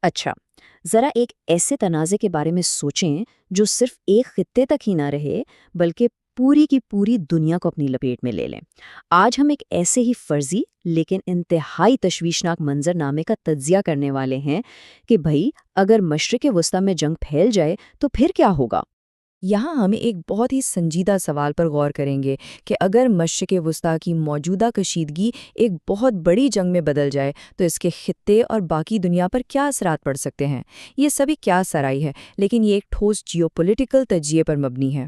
اچھا، ذرا ایک ایسے تنازع کے بارے میں سوچیں جو صرف ایک خطے تک ہی نہ رہے بلکہ پوری کی پوری دنیا کو اپنی لپیٹ میں لے لیں۔ آج ہم ایک ایسے ہی فرضی لیکن انتہائی تشویشناک منظر نامے کا تجزیہ کرنے والے ہیں کہ بھئی اگر مشرق وسطی میں جنگ پھیل جائے تو پھر کیا ہوگا؟ یہاں ہم ایک بہت ہی سنجیدہ سوال پر غور کریں گے کہ اگر مشرق وسطیٰ کی موجودہ کشیدگی ایک بہت بڑی جنگ میں بدل جائے تو اس کے خطے اور باقی دنیا پر کیا اثرات پڑ سکتے ہیں۔ یہ سبھی کیا سرائی ہے، لیکن یہ ایک ٹھوس جیوپولیٹیکل تجزیے پر مبنی ہے۔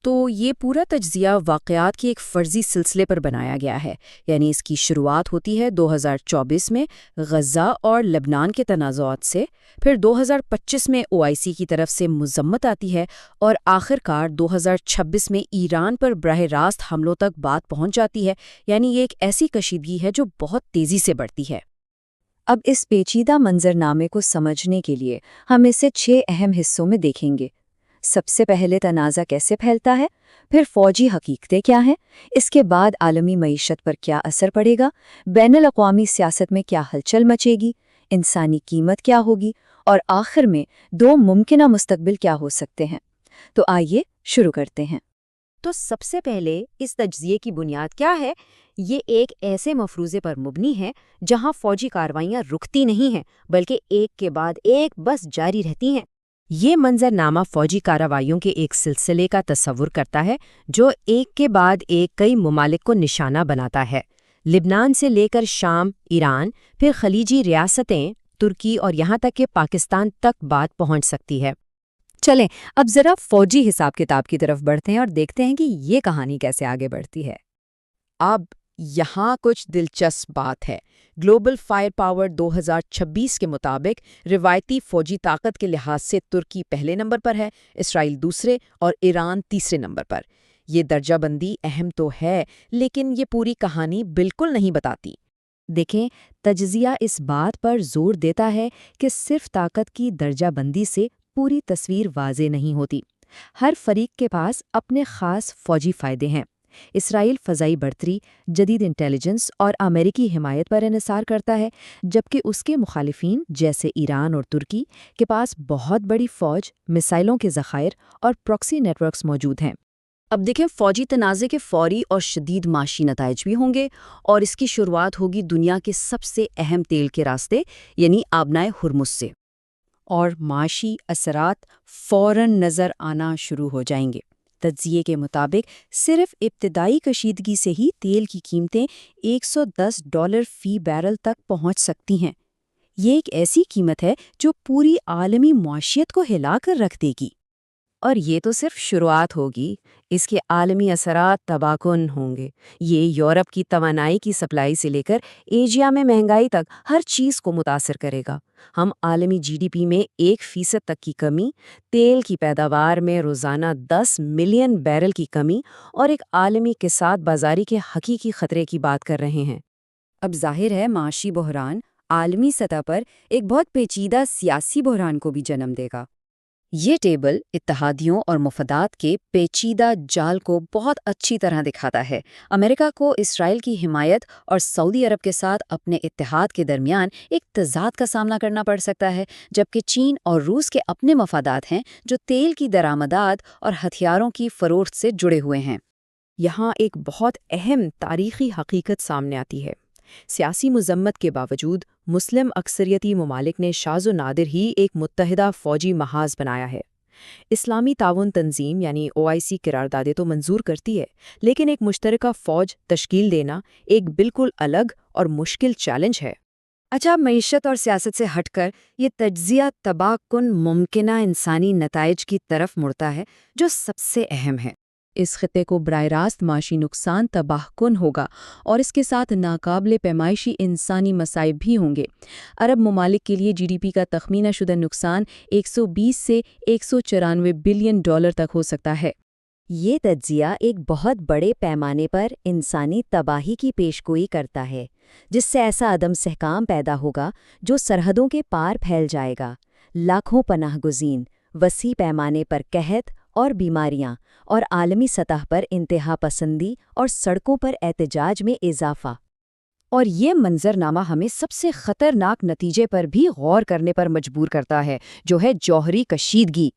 تو یہ پورا تجزیہ واقعات کے ایک فرضی سلسلے پر بنایا گیا ہے، یعنی اس کی شروعات ہوتی ہے 2024 میں غزہ اور لبنان کے تنازعات سے، پھر 2025 میں OIC کی طرف سے مذمت آتی ہے اور آخرکار 2026 میں ایران پر براہ راست حملوں تک بات پہنچ جاتی ہے۔ یعنی یہ ایک ایسی کشیدگی ہے جو بہت تیزی سے بڑھتی ہے۔ اب اس پیچیدہ منظر نامے کو سمجھنے کے لیے ہم اسے 6 اہم حصوں میں دیکھیں گے۔ سب سے پہلے تنازع کیسے پھیلتا ہے، پھر فوجی حقیقتیں کیا ہیں، اس کے بعد عالمی معیشت پر کیا اثر پڑے گا، بین الاقوامی سیاست میں کیا ہلچل مچے گی، انسانی قیمت کیا ہوگی، اور آخر میں 2 ممکنہ مستقبل کیا ہو سکتے ہیں۔ تو آئیے شروع کرتے ہیں۔ تو سب سے پہلے اس تجزیے کی بنیاد کیا ہے؟ یہ ایک ایسے مفروضے پر مبنی ہے جہاں فوجی کارروائیاں رکتی نہیں ہیں بلکہ ایک کے بعد ایک بس جاری رہتی ہیں۔ یہ منظر نامہ فوجی کارروائیوں کے ایک سلسلے کا تصور کرتا ہے جو ایک کے بعد ایک کئی ممالک کو نشانہ بناتا ہے۔ لبنان سے لے کر شام، ایران، پھر خلیجی ریاستیں، ترکی اور یہاں تک کہ پاکستان تک بات پہنچ سکتی ہے۔ چلیں اب ذرا فوجی حساب کتاب کی طرف بڑھتے ہیں اور دیکھتے ہیں کہ یہ کہانی کیسے آگے بڑھتی ہے۔ اب یہاں کچھ دلچسپ بات ہے۔ گلوبل فائر پاور 2026 کے مطابق روایتی فوجی طاقت کے لحاظ سے ترکی پہلے نمبر پر ہے، اسرائیل دوسرے اور ایران تیسرے نمبر پر۔ یہ درجہ بندی اہم تو ہے لیکن یہ پوری کہانی بالکل نہیں بتاتی۔ دیکھیں، تجزیہ اس بات پر زور دیتا ہے کہ صرف طاقت کی درجہ بندی سے پوری تصویر واضح نہیں ہوتی۔ ہر فریق کے پاس اپنے خاص فوجی فائدے ہیں۔ اسرائیل فضائی برتری، جدید انٹیلیجنس اور امریکی حمایت پر انحصار کرتا ہے، جبکہ اس کے مخالفین جیسے ایران اور ترکی کے پاس بہت بڑی فوج، میزائلوں کے ذخائر اور پراکسی نیٹ ورکس موجود ہیں۔ اب دیکھیں، فوجی تنازع کے فوری اور شدید معاشی نتائج بھی ہوں گے اور اس کی شروعات ہوگی دنیا کے سب سے اہم تیل کے راستے یعنی آبنائے ہرمز سے، اور معاشی اثرات فوراً نظر آنا شروع ہو جائیں گے۔ تجزیے کے مطابق صرف ابتدائی کشیدگی سے ہی تیل کی قیمتیں $110 فی بیرل تک پہنچ سکتی ہیں۔ یہ ایک ایسی قیمت ہے جو پوری عالمی معیشت کو ہلا کر رکھ دے گی۔ اور یہ تو صرف شروعات ہوگی، اس کے عالمی اثرات تباہ کن ہوں گے۔ یہ یورپ کی توانائی کی سپلائی سے لے کر ایشیا میں مہنگائی تک ہر چیز کو متاثر کرے گا۔ ہم عالمی GDP میں 1% تک کی کمی، تیل کی پیداوار میں روزانہ 10 ملین بیرل کی کمی اور ایک عالمی کساد بازاری کے حقیقی خطرے کی بات کر رہے ہیں۔ اب ظاہر ہے معاشی بحران عالمی سطح پر ایک بہت پیچیدہ سیاسی بحران کو بھی جنم دے گا۔ یہ ٹیبل اتحادیوں اور مفادات کے پیچیدہ جال کو بہت اچھی طرح دکھاتا ہے۔ امریکہ کو اسرائیل کی حمایت اور سعودی عرب کے ساتھ اپنے اتحاد کے درمیان ایک تضاد کا سامنا کرنا پڑ سکتا ہے، جبکہ چین اور روس کے اپنے مفادات ہیں جو تیل کی درآمدات اور ہتھیاروں کی فروخت سے جڑے ہوئے ہیں۔ یہاں ایک بہت اہم تاریخی حقیقت سامنے آتی ہے۔ سیاسی مذمت کے باوجود مسلم اکثریتی ممالک نے شاذ و نادر ہی ایک متحدہ فوجی محاذ بنایا ہے۔ اسلامی تعاون تنظیم یعنی OIC قراردادیں تو منظور کرتی ہے، لیکن ایک مشترکہ فوج تشکیل دینا ایک بالکل الگ اور مشکل چیلنج ہے۔ اچھا، معیشت اور سیاست سے ہٹ کر یہ تجزیہ تباہ کن ممکنہ انسانی نتائج کی طرف مڑتا ہے جو سب سے اہم ہے۔ اس خطے کو براہ راست معاشی نقصان تباہ کن ہوگا اور اس کے ساتھ ناقابل پیمائشی انسانی مصائب بھی ہوں گے۔ عرب ممالک کے لیے GDP کا تخمینہ شدہ نقصان 120 سے $194 بلین تک ہو سکتا ہے۔ یہ تجزیہ ایک بہت بڑے پیمانے پر انسانی تباہی کی پیشگوئی کرتا ہے، جس سے ایسا عدم استحکام پیدا ہوگا جو سرحدوں کے پار پھیل جائے گا۔ لاکھوں پناہ گزین، وسیع پیمانے پر قحط اور بیماریاں، اور عالمی سطح پر انتہا پسندی اور سڑکوں پر احتجاج میں اضافہ۔ اور یہ منظرنامہ ہمیں سب سے خطرناک نتیجے پر بھی غور کرنے پر مجبور کرتا ہے، جو ہے جوہری کشیدگی۔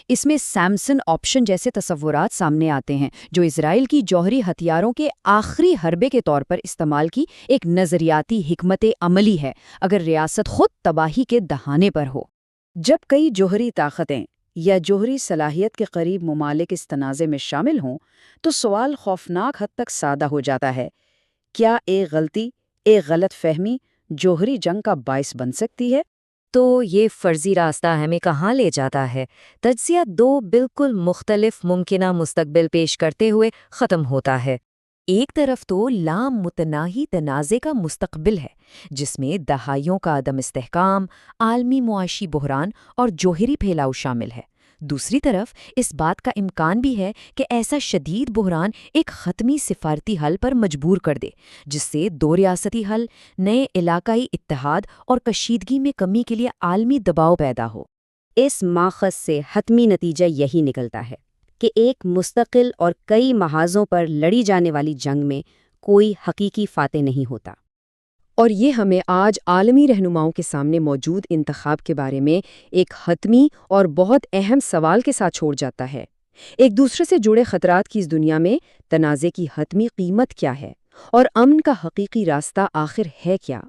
اس میں سیمسن آپشن جیسے تصورات سامنے آتے ہیں، جو اسرائیل کی جوہری ہتھیاروں کے آخری حربے کے طور پر استعمال کی ایک نظریاتی حکمت عملی ہے، اگر ریاست خود تباہی کے دہانے پر ہو۔ جب کئی جوہری طاقتیں یا جوہری صلاحیت کے قریب ممالک اس تنازع میں شامل ہوں، تو سوال خوفناک حد تک سادہ ہو جاتا ہے: کیا ایک غلطی، ایک غلط فہمی جوہری جنگ کا باعث بن سکتی ہے؟ تو یہ فرضی راستہ ہمیں کہاں لے جاتا ہے؟ تجزیہ دو بالکل مختلف ممکنہ مستقبل پیش کرتے ہوئے ختم ہوتا ہے۔ ایک طرف تو لامتناہی تنازع کا مستقبل ہے، جس میں دہائیوں کا عدم استحکام، عالمی معاشی بحران اور جوہری پھیلاؤ شامل ہے۔ دوسری طرف اس بات کا امکان بھی ہے کہ ایسا شدید بحران ایک حتمی سفارتی حل پر مجبور کر دے، جس سے دو ریاستی حل، نئے علاقائی اتحاد اور کشیدگی میں کمی کے لیے عالمی دباؤ پیدا ہو۔ اس ماخذ سے حتمی نتیجہ یہی نکلتا ہے کہ ایک مستقل اور کئی محاذوں پر لڑی جانے والی جنگ میں کوئی حقیقی فاتح نہیں ہوتا۔ اور یہ ہمیں آج عالمی رہنماؤں کے سامنے موجود انتخاب کے بارے میں ایک حتمی اور بہت اہم سوال کے ساتھ چھوڑ جاتا ہے۔ ایک دوسرے سے جڑے خطرات کی اس دنیا میں تنازع کی حتمی قیمت کیا ہے، اور امن کا حقیقی راستہ آخر ہے کیا؟